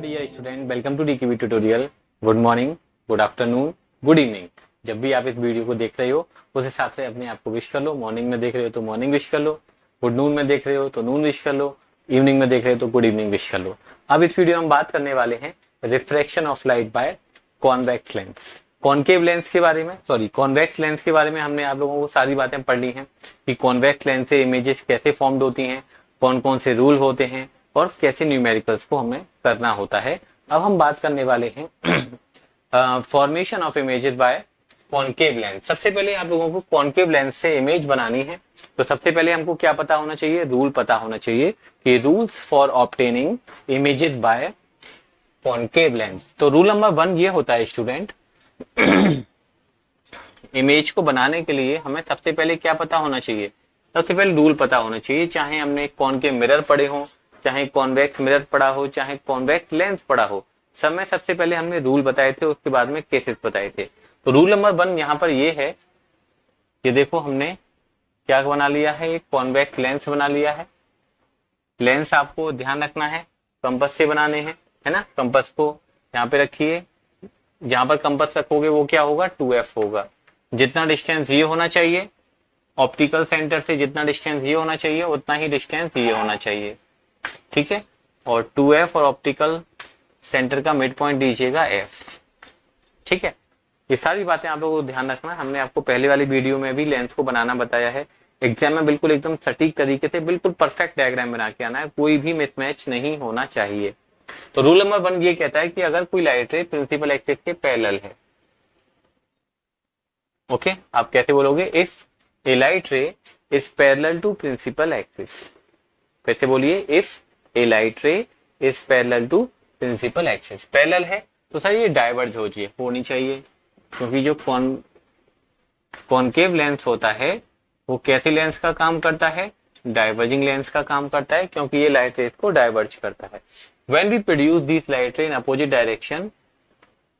Dear student, welcome to DKV tutorial. Good morning, good afternoon, good evening. जब भी आप इस वीडियो को देख रहे हो उस हिसाब से अपने आप को विश कर लो। मॉर्निंग में देख रहे हो तो मॉर्निंग विश कर लो, गुड नून में देख रहे हो तो नून विश कर लो, इवनिंग में देख रहे हो तो गुड इवनिंग विश कर लो। अब इस वीडियो में हम बात करने वाले हैं refraction of light by convex lens. Concave lens के बारे में, सॉरी कॉन्वेक्स लेंस के बारे में हमने आप लोगों को सारी बातें पढ़ ली हैं कि कॉन्वेक्स लेंस से इमेजेस कैसे फॉर्म्ड होती हैं, कौन कौन से रूल होते हैं और कैसे न्यूमेरिकल्स को हमें करना होता है। अब हम बात करने वाले हैं formation of images bye concave lens. सबसे पहले आप लोगों को कॉनकेव लेंस से इमेज बनानी है तो सबसे पहले हमको क्या पता होना चाहिए, रूल पता होना चाहिए कि rules for obtaining images bye concave lens. तो रूल नंबर 1 ये होता है स्टूडेंट, इमेज को बनाने के लिए हमें सबसे पहले क्या पता होना चाहिए, सबसे पहले रूल पता होना चाहिए। चाहे हमने कॉनकेव मिरर पढ़े हो, चाहे कॉन्वेक्स मिरर पढ़ा हो, चाहे कॉन्वेक्स लेंस पढ़ा हो, सब में सबसे पहले हमने रूल बताए थे, उसके बाद में केसेस बताए थे। तो रूल नंबर 1 यहाँ पर ये है, ये देखो हमने क्या बना लिया है, एक कॉन्वेक्स लेंस बना लिया है। लेंस आपको ध्यान रखना है कंपास से बनाने हैं, है ना। कंपास को यहाँ पे रखिए, जहां पर कंपास रखोगे वो क्या होगा, 2f होगा। जितना डिस्टेंस ये होना चाहिए ऑप्टिकल सेंटर से, जितना डिस्टेंस ये होना चाहिए उतना ही डिस्टेंस ये होना चाहिए, ठीक है। और 2f और ऑप्टिकल सेंटर का मिड पॉइंट दीजिएगा f, ठीक है। ये सारी बातें आप लोगों को ध्यान रखना। हमने आपको पहले वाली वीडियो में भी लेंस को बनाना बताया है। एग्जाम में बिल्कुल एकदम सटीक तरीके से बिल्कुल परफेक्ट डायग्राम बना के आना है, कोई भी मिसमैच नहीं होना चाहिए। तो रूल नंबर 1 ये कहता है कि अगर कोई लाइट रे प्रिंसिपल एक्सिस के पैरेलल है, ओके, आप कैसे बोलोगे, if a light ray is parallel to principal axis. कैसे बोलिए, if a light ray is parallel to principal axis. Parallel है तो सर ये डाइवर्ज होनी चाहिए, क्योंकि जो कॉनकेव लेंस होता है वो कैसे लेंस का काम करता है, डाइवर्जिंग लेंस का काम करता है, क्योंकि ये लाइट रेज को डाइवर्ज करता है। When we produce these light ray in opposite direction,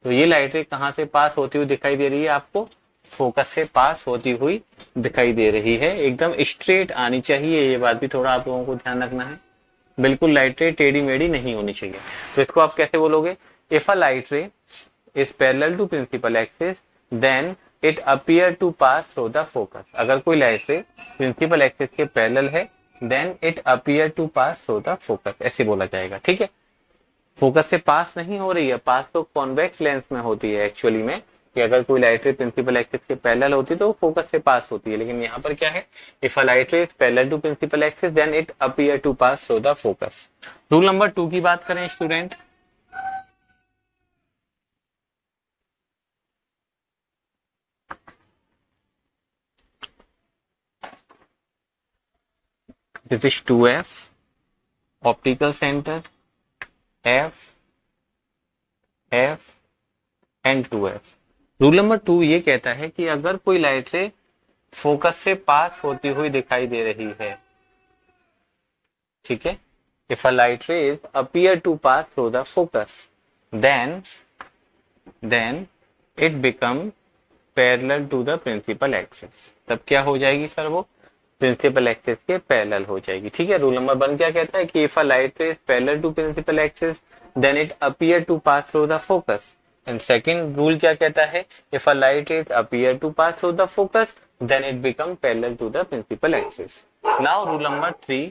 तो ये लाइट रे कहां से पास होती हुई दिखाई दे रही है आपको, फोकस से पास होती हुई दिखाई दे रही है। एकदम स्ट्रेट आनी चाहिए, ये बात भी थोड़ा आप लोगों को ध्यान रखना है। बिल्कुल लाइट रे टेढ़ी मेढ़ी नहीं होनी चाहिए। तो इसको आप कैसे बोलोगे, if a light ray is parallel to principal axis then it appear to pass through the focus. अगर कोई लाइट रे प्रिंसिपल एक्सिस के पैरेलल है then it appear to pass through the focus, ऐसे बोला जाएगा, ठीक है। फोकस से पास नहीं हो रही है, पास तो कॉन्वेक्स लेंस में होती है एक्चुअली में, कि अगर कोई लाइट रे प्रिंसिपल एक्सिस के पैरेलल होती है तो फोकस से पास होती है। लेकिन यहाँ पर क्या है, if a light ray is parallel to principal axis then it appear to pass through the focus. Rule number 2 की बात करें student, this is 2f optical center f f and 2f। Rule number 2 ये कहता है कि अगर कोई light रे फोकस से पास होती हुई दिखाई दे रही है, ठीक है, if a light ray is appear to pass through the focus then it become parallel to the principal axis. तब क्या हो जाएगी सर, वो प्रिंसिपल एक्सिस के पैरेलल हो जाएगी, ठीक है। रूल नंबर 1 क्या कहता है कि if a light ray is parallel to principal axis then it appear to pass through the focus. And second rule क्या कहता है, if a light ray is appear to pass through the focus then it become parallel to the principal axis. Now rule number 3,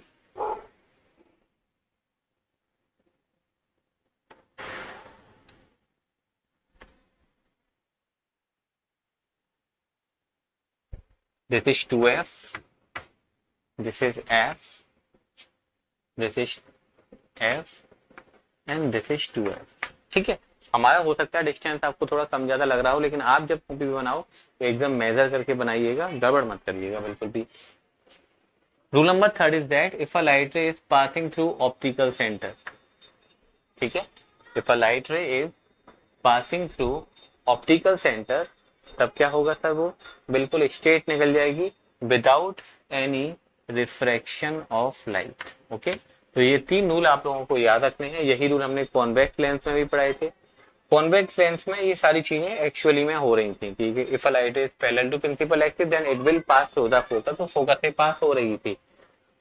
this is 2f, this is f, this is f and this is 2f, ठीक है। हमारा हो सकता है distance आपको थोड़ा कम ज्यादा लग रहा हो, लेकिन आप जब कॉपी भी बनाओ तो एकदम मेजर करके बनाइएगा, गड़बड़ मत करिएगा बिल्कुल भी। Rule number 3 is that if a light ray is passing through optical centre, ठीक है, if a light ray is passing through optical centre तब क्या होगा सर, वो बिल्कुल स्ट्रेट निकल जाएगी without any refraction of light, okay. तो ये 3 रूल आप लोगों को याद रखने हैं। यही रूल हमने कॉन्वेक्स लेंस में भी पढ़ाए थे। कॉन्वेक्स लेंस में ये सारी चीजें एक्चुअली में हो रही थी, ठीक है। If a light is parallel to principal axis then it will pass through the focus, तो फोकस से पास हो रही थी।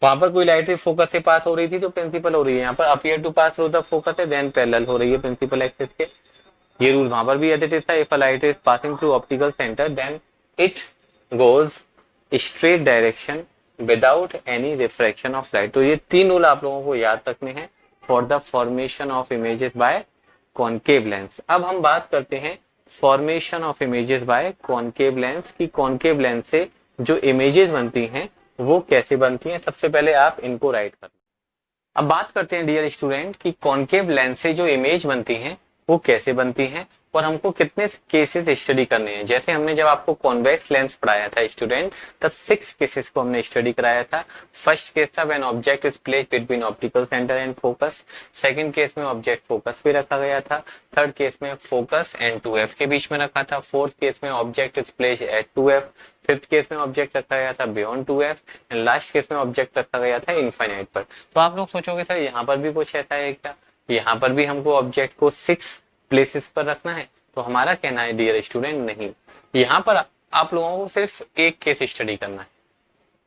वहां पर कोई लाइट रे फोकस से पास हो रही थी तो प्रिंसिपल हो रही है, यहाँ पर appear to pass through the focus है देन पैरेलल हो रही है प्रिंसिपल एक्सिस के। ये रूल वहां पर भी एडिटेड था, if a light is passing through optical centre then it goes straight direction without any refraction of light. तो ये 3 रूल आप लोगों को याद रखने हैं for the formation of images bye concave lens. अब हम बात करते हैं formation of images bye concave lens की कॉनकेव लेंस से जो इमेजेस बनती हैं वो कैसे बनती हैं। सबसे पहले आप इनको राइट करना। अब बात करते हैं डियर स्टूडेंट कि कॉनकेव लेंस से जो इमेज बनती हैं वो कैसे बनती हैं और हमको कितने केसेस स्टडी करने हैं। जैसे हमने जब आपको कॉन्वेक्स लेंस पढ़ाया था स्टूडेंट, तब 6 केसेस को हमने स्टडी कराया था। फर्स्ट केस था when object is placed between optical centre and focus. Second case में ऑब्जेक्ट फोकस पे रखा गया था। थर्ड केस में फोकस एंड 2f के बीच में रखा था। फोर्थ केस में object is placed at 2f। Fifth case में ऑब्जेक्ट रखा गया था beyond 2f and last case में ऑब्जेक्ट रखा गया था इनफाइनाइट पर। तो आप लोग सोचोगे सर यहाँ पर भी कुछ ऐसा है क्या, यहाँ पर भी हमको ऑब्जेक्ट को 6 प्लेसेस पर रखना है। तो हमारा कहना है डियर स्टूडेंट नहीं, यहाँ पर आप लोगों को सिर्फ एक केस स्टडी करना है।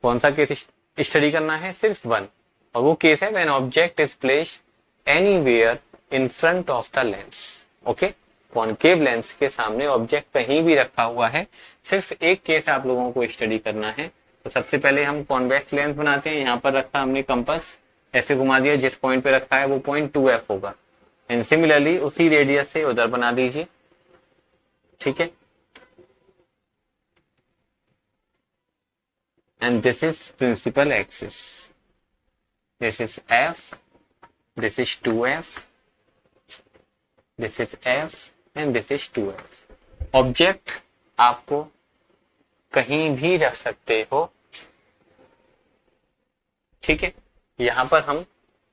कौन सा केस स्टडी करना है? सिर्फ 1, और वो केस है when object is placed anywhere in front of the lens. Okay, concave lens के सामने ऑब्जेक्ट कहीं भी रखा हुआ है, सिर्फ एक केस आप लोगों को स्टडी करना है। तो सबसे पहले हम कॉन्वेक्स लेंस बनाते हैं। यहाँ पर रखा हमने कंपास, ऐसे घुमा दिया, जिस पॉइंट पे रखा है वो पॉइंट 2f होगा एंड सिमिलरली उसी रेडियस से उधर बना दीजिए। ठीक है, and this is principal axis, this is f, this is 2f, this is f and this is 2f। Object आपको कहीं भी रख सकते हो। ठीक है, यहां पर हम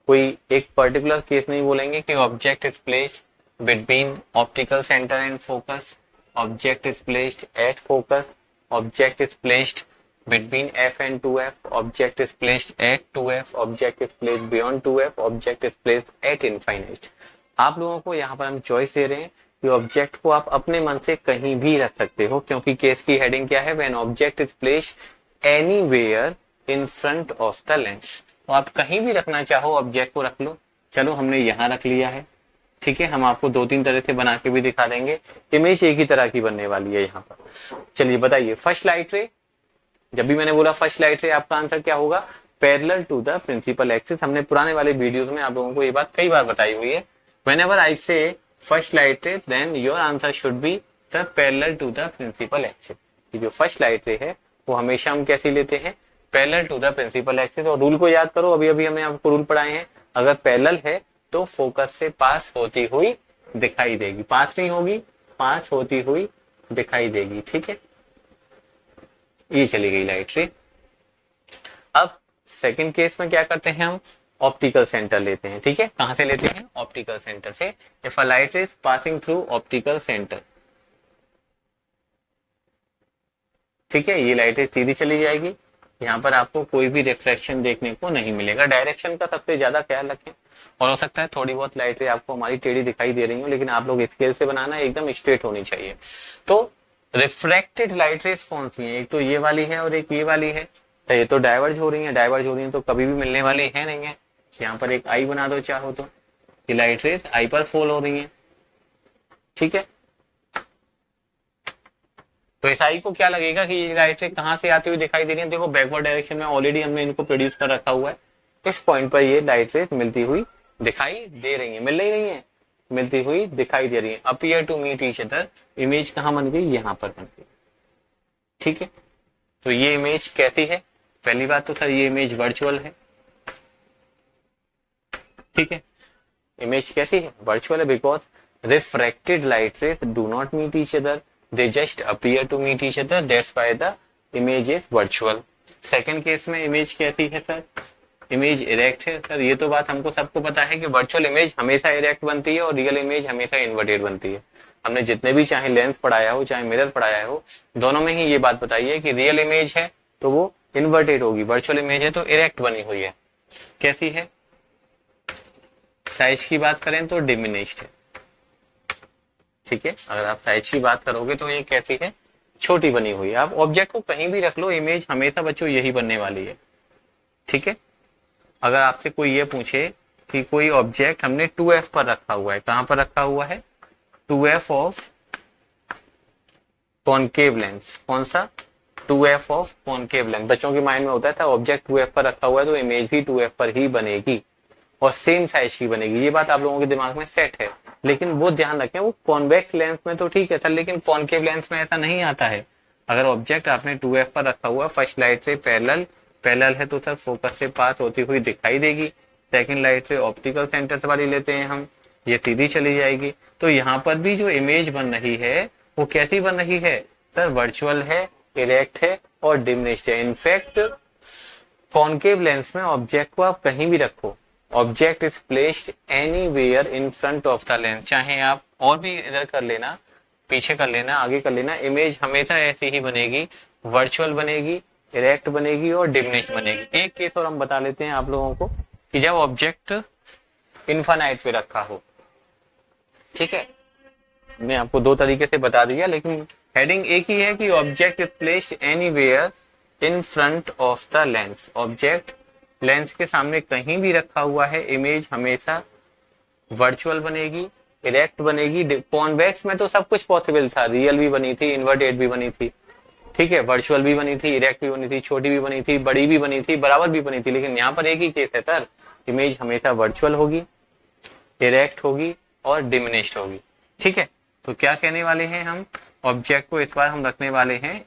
कोई एक पर्टिकुलर केस नहीं बोलेंगे कि object is placed between optical centre and focus, object is placed at focus, object is placed between f and 2f, object is placed at 2f, object is placed beyond 2f, object is placed at infinite. आप लोगों को यहाँ पर हम choice दे रहे हैं कि object को आप अपने मन से कहीं भी रख सकते हो, क्योंकि केस की हेडिंग क्या है? When object is placed anywhere in front of the lens. तो आप कहीं भी रखना चाहो ऑब्जेक्ट को रख लो। चलो हमने यहाँ रख लिया है। ठीक है, हम आपको 2-3 तरह से बना के भी दिखा देंगे। इमेज एक ही तरह की बनने वाली है यहाँ पर। चलिए बताइए, फर्स्ट लाइट रे, जब भी मैंने बोला फर्स्ट लाइट रे, आपका आंसर क्या होगा? Parallel to the principal axis. हमने पुराने वाले वीडियोस में आप लोगों को ये बात कई बार बताई हुई है। Whenever I say first light ray then your answer should be the parallel to the principal axis. जो फर्स्ट लाइट रे है वो हमेशा हम कैसी लेते हैं? Parallel to the principal axis. और रूल को याद करो, अभी अभी हमने आपको रूल पढ़ाए हैं। अगर पैरेलल है तो फोकस से पास होती हुई दिखाई देगी, पास नहीं होगी, पास होती हुई दिखाई देगी। ठीक है, ये चली गई लाइट रे। अब सेकंड केस में क्या करते हैं? हम ऑप्टिकल सेंटर लेते हैं। ठीक है, कहां से लेते हैं? ऑप्टिकल सेंटर से। If a light is passing through optical centre, ठीक है, ये लाइट सीधी चली जाएगी। यहाँ पर आपको कोई भी रिफ्लेक्शन देखने को नहीं मिलेगा। डायरेक्शन का सबसे ज्यादा ख्याल रखें, और हो सकता है थोड़ी बहुत लाइटें आपको हमारी टेढ़ी दिखाई दे रही हो, लेकिन आप लोग स्केल से बनाना, एकदम स्ट्रेट होनी चाहिए। तो रिफ्रैक्टेड लाइट रेस कौन सी है? एक तो ये वाली है और एक ये वाली है। तो ये तो डाइवर्ज हो रही है, डाइवर्ज हो रही है तो कभी भी मिलने वाली है नहीं है। यहाँ पर एक आई बना दो चाहो तो, ये लाइट रेस आई पर फॉल हो रही है। ठीक है, तो इस आई को क्या लगेगा कि ये लाइट रे कहां से आती हुई दिखाई दे रही है? देखो बैकवर्ड डायरेक्शन में ऑलरेडी हमने इनको प्रोड्यूस कर रखा हुआ है। इस पॉइंट पर ये लाइट रेस मिलती हुई दिखाई दे रही है, मिल रही नहीं है, मिलती हुई दिखाई दे रही है। Appear to meet each other. Image कहां बन गई? यहाँ पर बन गई। ठीक है, तो ये इमेज कैसी है? पहली बात तो सर ये इमेज वर्चुअल है। ठीक है, इमेज कैसी है? वर्चुअल है, because refracted light rays do not meet each other, they just appear to meet each other, that's why the image is virtual। Second case में इमेज कैसी है सर? इमेज इरेक्ट है। सर ये तो बात हमको सबको पता है कि वर्चुअल इमेज हमेशा इरेक्ट बनती है और रियल इमेज हमेशा इन्वर्टेड बनती है। हमने जितने भी चाहे लेंस पढ़ाया हो चाहे मिरर पढ़ाया हो, दोनों में ही ये बात बताई है कि रियल इमेज है तो वो इन्वर्टेड होगी, वर्चुअल इमेज है तो इरेक्ट बनी हुई है। कैसी है? साइज की बात करें तो डिमिनिश्ड है। ठीक है, अगर आप साइज की बात करोगे तो ये कैसी है? छोटी बनी हुई है। आप ऑब्जेक्ट को कहीं भी रख लो, इमेज हमेशा बच्चों यही बनने वाली है। ठीक है, अगर आपसे कोई ये पूछे कि कोई ऑब्जेक्ट हमने 2f पर रखा हुआ है, कहां पर रखा हुआ है, 2f ऑफ कॉनकेव लेंस, कौन सा, 2f ऑफ कॉनकेव लेंस। बच्चों के माइंड में होता था ऑब्जेक्ट 2f पर रखा हुआ है तो इमेज भी 2f पर ही बनेगी और सेम साइज की बनेगी, ये बात आप लोगों के दिमाग में सेट है। लेकिन वो ध्यान रखें, वो कॉन्वेक्स लेंस में तो ठीक है सर, लेकिन कॉनकेव लेंस में ऐसा नहीं आता है। अगर ऑब्जेक्ट आपने 2f पर रखा हुआ, फर्स्ट लाइट से पैरेलल है तो सर फोकस से पास होती हुई दिखाई देगी। सेकंड लाइट से ऑप्टिकल सेंटर वाली लेते हैं हम, ये सीधी चली जाएगी। तो यहाँ पर भी जो इमेज बन रही है वो कैसी बन रही है सर, वर्चुअल है, इरेक्ट है और डिमिनिश्ड है। इनफैक्ट कॉनकेव लेंस में ऑब्जेक्ट को आप कहीं भी रखो, object is placed anywhere in front of the lens, चाहे आप और भी इधर कर लेना, पीछे कर लेना, आगे कर लेना, इमेज हमेशा ऐसी ही बनेगी, वर्चुअल बनेगी, इरेक्ट बनेगी और डिमिनिश्ड बनेगी। एक केस और हम बता लेते हैं आप लोगों को कि जब ऑब्जेक्ट इनफाइनाइट पे रखा हो, ठीक है, मैं आपको दो तरीके से बता दिया लेकिन हेडिंग एक ही है कि object is placed anywhere in front of the lens, object lens के सामने कहीं भी रखा हुआ है, इमेज हमेशा वर्चुअल बनेगी, इरेक्ट बनेगी। कॉन्वेक्स में तो सब कुछ पॉसिबल था, रियल भी बनी थी, इन्वर्टेड भी बनी थी, ठीक है, वर्चुअल भी बनी थी, इरेक्ट भी बनी थी, छोटी भी बनी थी, बड़ी भी बनी थी, बराबर भी बनी थी। लेकिन यहाँ पर एक ही केस है सर, इमेज हमेशा वर्चुअल होगी, इरेक्ट होगी और डिमिनिश्ड होगी, ठीक है। तो क्या कहने वाले हैं हम, ऑब्जेक्ट को इस बार हम रखने वाले हैं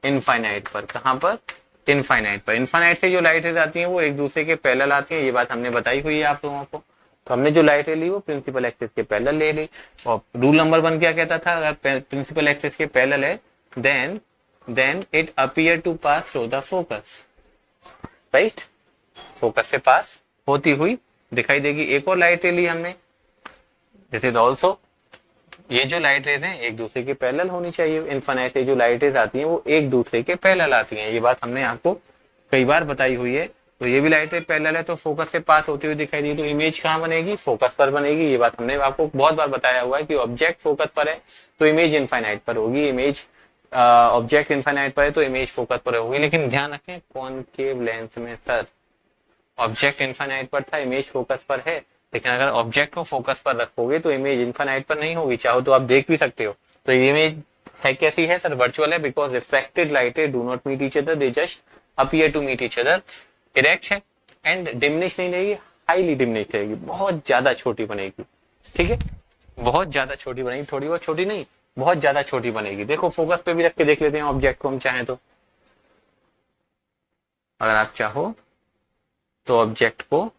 इनफाइनाइट पर। कहां पर, इनफाइनाइट पर। इनफाइनाइट से जो लाइट रेज आती हैं वो एक दूसरे के पैरेलल आती हैं, ये बात हमने बताई हुई है आप लोगों को। तो हमने जो लाइट रे ली वो प्रिंसिपल एक्सिस के पैरेलल ले ली। और रूल नंबर 1 क्या कहता था, अगर प्रिंसिपल एक्सिस के पैरेलल है then it appear to pass through the focus, right, focus से पास होती हुई दिखाई देगी। एक और लाइट रे ली हमने, दिस इज ऑल्सो, ये जो लाइट रेज हैं एक दूसरे के पैरेलल होनी चाहिए। इनफाइनाइट से जो लाइट रेज आती हैं वो एक दूसरे के पैरेलल आती हैं, ये बात हमने आपको कई बार बताई हुई है। तो ये भी लाइट रेज पैरेलल है तो फोकस से पास होती हुई दिखाई दी, तो इमेज कहाँ बनेगी, फोकस पर बनेगी। ये बात हमने आपको बहुत बार बताया हुआ है कि ऑब्जेक्ट फोकस पर है तो इमेज इनफाइनाइट पर होगी, इमेज ऑब्जेक्ट इनफाइनाइट पर है तो इमेज फोकस पर होगी। लेकिन ध्यान रखें कॉनकेव लेंस में सर ऑब्जेक्ट इनफाइनाइट पर था, इमेज फोकस पर है, लेकिन अगर ऑब्जेक्ट को फोकस पर रखोगे तो इमेज इनफाइनाइट पर नहीं होगी, चाहो तो आप देख भी सकते हो। तो इमेज है कैसी है सर, वर्चुअल है, because refracted light do not meet each other, they just appear to meet each other. Erect है एंड डिमिनिश नहीं रहेगी, हाईली डिमिनिश रहेगी, बहुत ज्यादा छोटी बनेगी, ठीक है, बहुत ज्यादा छोटी बनेगी, थोड़ी बहुत छोटी नहीं, बहुत ज्यादा छोटी बनेगी। देखो फोकस पे भी रख के देख लेते हैं ऑब्जेक्ट को हम चाहें तो, अगर आप चाहो तो ऑब्जेक्ट को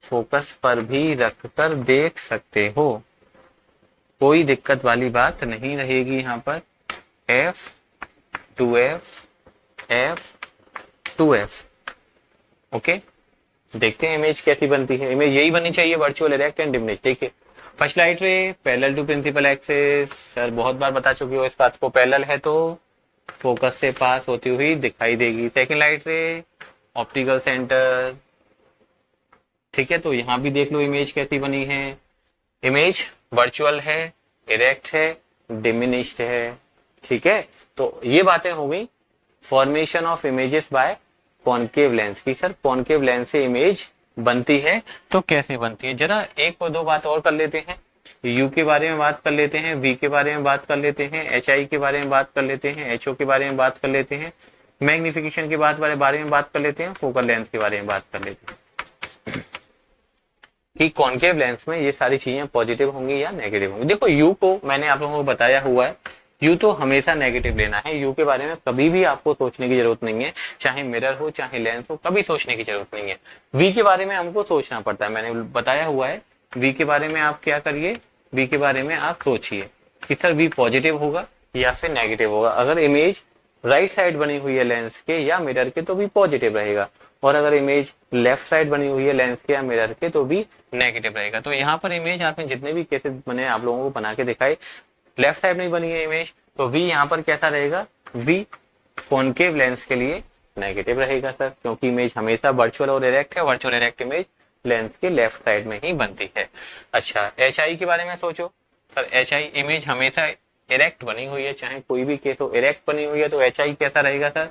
फोकस पर भी रखकर देख सकते हो, कोई दिक्कत वाली बात नहीं रहेगी यहाँ पर। F2F F2F, ओके, देखते हैं इमेज कैसी बनती है। इमेज यही बननी चाहिए, वर्चुअल, इरेक्ट एंड डिमिनिश, ठीक है। First light ray parallel to principal axis, sir बहुत बार बता चुके हो इस बात को, पैरेलल है तो फोकस से पास होती हुई दिखाई देगी। Second light ray optical centre, ठीक है, तो यहां भी देख लो इमेज कैसी बनी है, इमेज वर्चुअल है, इरेक्ट है, डिमिनिश्ड है, ठीक है। तो ये बातें हो गई formation of images bye concave lens की। सर कॉनकेव लेंस से इमेज बनती है तो कैसे बनती है, जरा एक और दो बात और कर लेते हैं। यू के बारे में बात कर लेते हैं, वी के बारे में बात कर लेते हैं, एच आई के बारे में बात कर लेते हैं, एच ओ के बारे में बात कर लेते हैं, मैग्निफिकेशन के बारे में बात कर लेते हैं, फोकल लेंथ के बारे में बात कर लेते हैं कि कॉनकेव लेंस में ये सारी चीजें पॉजिटिव होंगी या नेगेटिव होंगी। देखो यू को मैंने आप लोगों को बताया हुआ है, यू तो हमेशा नेगेटिव लेना है, यू के बारे में कभी भी आपको सोचने की जरूरत नहीं है, चाहे मिरर हो चाहे लेंस हो, कभी सोचने की जरूरत नहीं है। वी के बारे में हमको सोचना पड़ता है, मैंने बताया हुआ है। वी के बारे में आप क्या करिए, वी के बारे में आप सोचिए कि सर वी पॉजिटिव होगा या फिर नेगेटिव होगा। अगर इमेज राइट साइड बनी हुई है लेंस के या मिरर के तो भी पॉजिटिव रहेगा, और अगर इमेज लेफ्ट साइड बनी हुई है लेंस के या मिरर के तो भी नेगेटिव रहेगा। तो यहाँ पर इमेज आपने जितने भी केसेस बने आप लोगों को बना के दिखाए, लेफ्ट साइड में बनी है इमेज तो वी यहाँ पर कैसा रहेगा, वी कॉनकेव लेंस के लिए नेगेटिव रहेगा सर, क्योंकि इमेज हमेशा वर्चुअल और इरेक्ट है, वर्चुअल इरेक्ट इमेज लेंस के लेफ्ट साइड में ही बनती है। अच्छा एच आई के बारे में सोचो, सर एच आई इमेज हमेशा इरेक्ट बनी हुई है, चाहे कोई भी केस हो इरेक्ट बनी हुई है, तो एच आई कैसा रहेगा सर,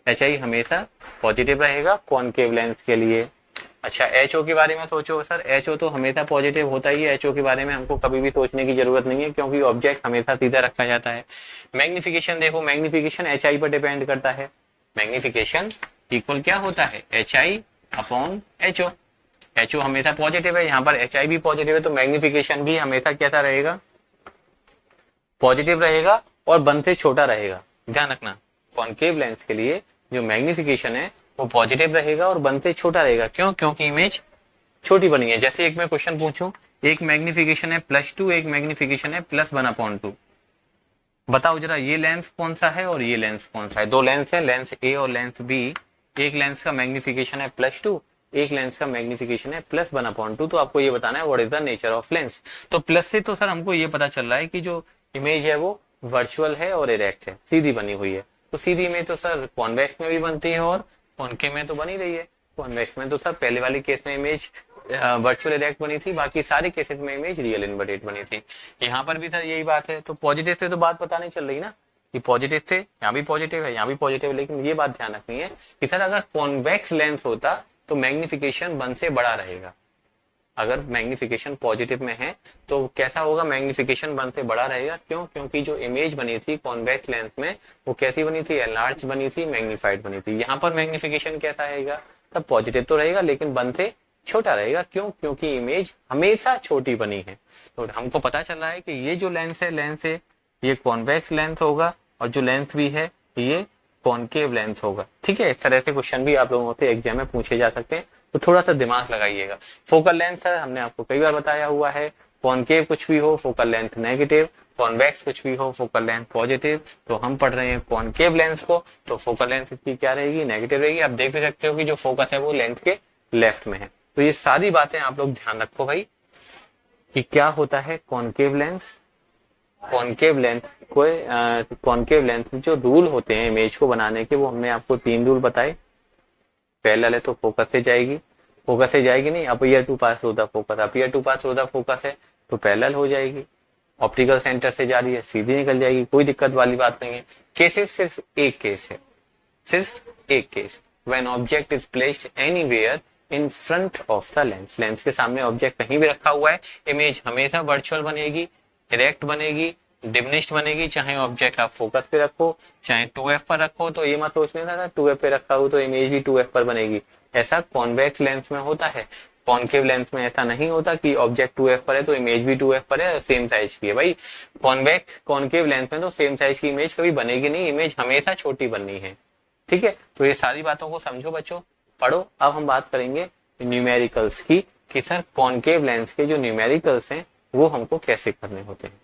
एच आई हमेशा पॉजिटिव रहेगा कॉनकेव लेंस के लिए। अच्छा, एच ओ के बारे में सोचो सर, एच ओ तो हमेशा पॉजिटिव होता ही है, एच ओ के बारे में हमको कभी भी सोचने की जरूरत नहीं है क्योंकि ऑब्जेक्ट हमेशा सीधा रखा जाता है। मैग्निफिकेशन देखो, मैग्निफिकेशन एच आई पर डिपेंड करता है। मैग्निफिकेशन इक्वल क्या होता है, H I upon H O. H O हमेशा पॉजिटिव है, यहाँ पर एच आई भी पॉजिटिव है, तो मैग्निफिकेशन भी हमेशा कैसा रहेगा, पॉजिटिव रहेगा और 1 से छोटा रहेगा। ध्यान रखना, कॉनकेव लेंस के लिए जो मैग्निफिकेशन है वो पॉजिटिव रहेगा और 1 से छोटा रहेगा। क्यों? क्योंकि इमेज छोटी बनी है। जैसे एक मैं क्वेश्चन पूछूं, एक मैग्निफिकेशन है +2, एक मैग्निफिकेशन है +1/2। बताओ जरा ये लेंस कौन सा है और ये लेंस कौन सा है? दो लेंस है, लेंस ए और लेंस बी। एक लेंस का मैग्निफिकेशन है +2, एक लेंस का मैग्निफिकेशन है +1/2। तो आपको ये बताना है what is the nature of lens. तो प्लस से तो सर हमको ये पता चल रहा है कि जो इमेज है वो वर्चुअल है और इरेक्ट है, सीधी बनी हुई है। तो सीधी इमेज तो सर कॉन्वेक्स में भी बनती है और कॉनकेव में तो बनी रही है। कॉन्वेक्स में तो सर पहले वाले केस में इमेज वर्चुअल इरेक्ट बनी थी, बाकी सारे केसेस में इमेज रियल इन्वर्टेड बनी थी। यहाँ पर भी सर यही बात है। तो पॉजिटिव से तो बात पता नहीं चल रही ना कि पॉजिटिव थे, यहाँ भी पॉजिटिव है, यहाँ भी पॉजिटिव है। लेकिन ये बात ध्यान रखनी है कि सर अगर कॉन्वेक्स लेंस होता तो मैग्निफिकेशन 1 से बड़ा रहेगा। अगर मैग्निफिकेशन पॉजिटिव में है तो कैसा होगा, मैग्निफिकेशन 1 से बड़ा रहेगा। क्यों? क्योंकि जो इमेज बनी थी कॉन्वेक्स लेंस में वो कैसी बनी थी, एनलार्ज बनी थी, मैग्नीफाइड बनी थी। यहाँ पर मैग्निफिकेशन कैसा रहेगा, तब पॉजिटिव तो रहेगा लेकिन 1 से छोटा रहेगा। क्यों? क्योंकि इमेज हमेशा छोटी बनी है। तो हमको पता चल रहा है कि ये जो लेंस है ये कॉन्वेक्स लेंस होगा और जो लेंस भी है ये कॉनकेव लेंस होगा। ठीक है, इस तरह के क्वेश्चन भी आप लोगों से एग्जाम में पूछे जा सकते हैं, तो थोड़ा सा दिमाग लगाइएगा। फोकल लेंथ है, हमने आपको कई बार बताया हुआ है, कॉनकेव कुछ भी हो फोकल लेंथ नेगेटिव, कॉन्वेक्स कुछ भी हो फोकल लेंथ पॉजिटिव। तो हम पढ़ रहे हैं कॉनकेव लेंस को, तो फोकल लेंथ इसकी क्या रहेगी, नेगेटिव रहेगी। आप देख भी सकते हो कि जो फोकस है वो लेंथ के लेफ्ट में है। तो ये सारी बातें आप लोग ध्यान रखो भाई कि क्या होता है कॉनकेव लेंस। कॉनकेव लेंथ को कॉनकेव लेंथ जो रूल होते हैं इमेज को बनाने के, वो हमने आपको 3 रूल बताए। पहला है तो फोकस से जाएगी, फोकस से जाएगी नहीं, appear to pass through the focus, appear to pass through the focus है तो पैरेलल हो जाएगी। ऑप्टिकल सेंटर से जा रही है सीधी निकल जाएगी, कोई दिक्कत वाली बात नहीं है। केसेस सिर्फ एक केस है, सिर्फ एक case, when object is placed anywhere in front of the lens. Lens के सामने ऑब्जेक्ट कहीं भी रखा हुआ है, इमेज हमेशा वर्चुअल बनेगी, इरेक्ट बनेगी, डिमिनिश्ड बनेगी। चाहे ऑब्जेक्ट आप फोकस पे रखो चाहे 2f पर रखो, तो ये मत सोच लेना था 2f पे रखा हो तो इमेज भी 2f पर बनेगी। ऐसा कॉन्वेक्स लेंस में होता है, कॉनकेव लेंस में ऐसा नहीं होता कि ऑब्जेक्ट 2f पर है तो इमेज भी 2f पर है, सेम साइज की है। भाई कॉन्वेक्स कॉनकेव लेंस में तो सेम साइज की इमेज कभी बनेगी नहीं, इमेज हमेशा छोटी बननी है। ठीक है, तो ये सारी बातों को समझो बच्चों, पढ़ो। अब हम बात करेंगे न्यूमेरिकल्स की कि सर कॉनकेव लेंस के जो न्यूमेरिकल्स हैं वो हमको कैसे करने होते हैं।